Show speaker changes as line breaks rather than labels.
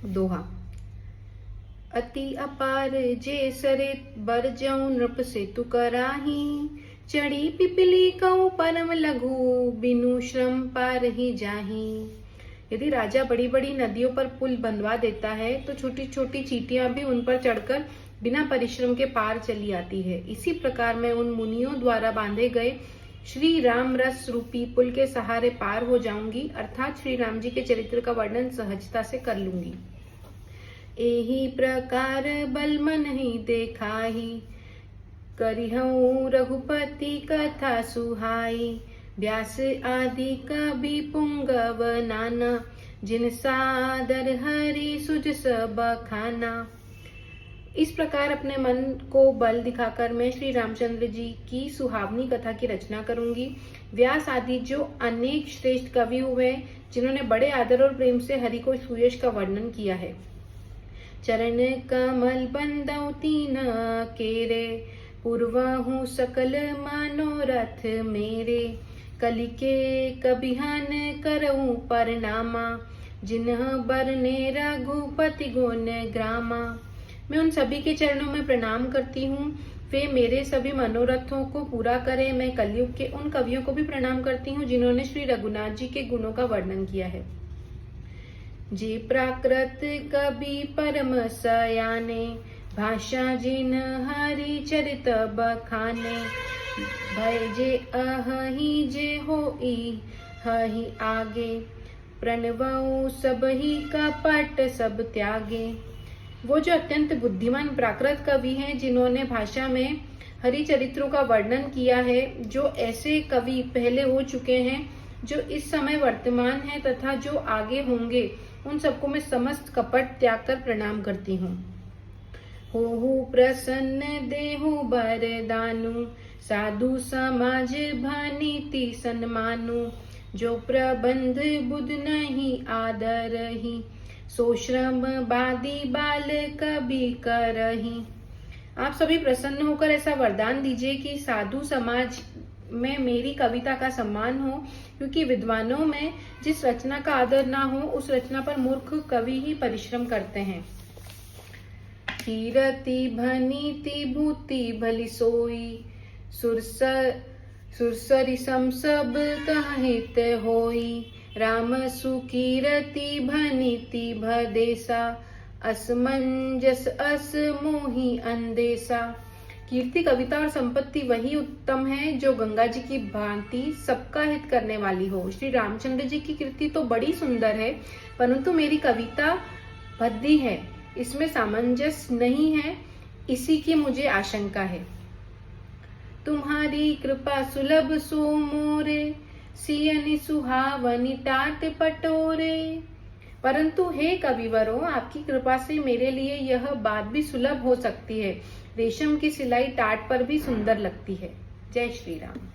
दोहा। अति अपार जे सरित बर जऊँ नृप सेतु कराही, चढ़ी पिपली कऊ परम लघु बिनु श्रम पार ही जाही। यदि राजा बड़ी बड़ी नदियों पर पुल बंधवा देता है तो छोटी छोटी चींटियां भी उन पर चढ़कर बिना परिश्रम के पार चली आती है। इसी प्रकार मैं उन मुनियों द्वारा बांधे गए श्री राम रस रूपी पुल के सहारे पार हो जाऊंगी, अर्थात श्री राम जी के चरित्र का वर्णन सहजता से कर लूंगी। एही प्रकार बल मन ही देखाही, करिहऊँ रघुपति कथा सुहाई। व्यास आदि कवि पुंगव नाना, जिन सादर हरि सुज सब खाना। इस प्रकार अपने मन को बल दिखाकर मैं श्री रामचंद्र जी की सुहावनी कथा की रचना करूंगी। व्यास आदि जो अनेक श्रेष्ठ कवि हुए, जिन्होंने बड़े आदर और प्रेम से हरि को सुयश का वर्णन किया है। चरण कमल बंदौ तीन केरे, पूर्वहु सकल मनोरथ मेरे। कलिके कबिहन करऊँ परनामा, जिन्ह बरने रघुपति गुण ग्रामा। मैं उन सभी के चरणों में प्रणाम करती हूँ, वे मेरे सभी मनोरथों को पूरा करें। मैं कलयुग के उन कवियों को भी प्रणाम करती हूँ जिन्होंने श्री रघुनाथ जी के गुणों का वर्णन किया है। जे प्राकृत कवि परम सयाने, भाषा जिन हरि चरित बखाने। भय जे अहि जे होई हहि आगे, प्रणवऊ सब ही कपट सब त्यागे। वो जो अत्यंत बुद्धिमान प्राकृत कवि हैं, जिन्होंने भाषा में हरि चरित्रों का वर्णन किया है, जो ऐसे कवि पहले हो चुके हैं, जो इस समय वर्तमान है तथा जो आगे होंगे, उन सबको मैं समस्त कपट त्याग कर प्रणाम करती हूँ। होहु प्रसन्न देहु बरदानु, साधु समाज भनीति सन्मानु। जो प्रबंध बुध नहीं आदरही, सो श्रम बादी बाल कभी करही। आप सभी प्रसन्न होकर ऐसा वरदान दीजिए कि साधु समाज में मेरी कविता का सम्मान हो, क्योंकि विद्वानों में जिस रचना का आदर ना हो, उस रचना पर मूर्ख कवि ही परिश्रम करते हैं। कीरति भनीति भूति भली सोई, सुरसरी सम सब कहित होई। राम सुकीरति भनीति भदेसा, असमंजस अस मोहि अंदेसा। कीर्ति, कविता और संपत्ति वही उत्तम है जो गंगा जी की भांति सबका हित करने वाली हो। श्री रामचंद्र जी की कीर्ति तो बड़ी सुंदर है, परंतु मेरी कविता भद्दी है, इसमें सामंजस्य नहीं है, इसी की मुझे आशंका है। तुम्हारी कृपा सुलभ सो मोरे, सियनि सुहावनी टाट पटोरे। परंतु हे कविवरों, आपकी कृपा से मेरे लिए यह बात भी सुलभ हो सकती है। रेशम की सिलाई टाट पर भी सुंदर लगती है। जय श्री राम।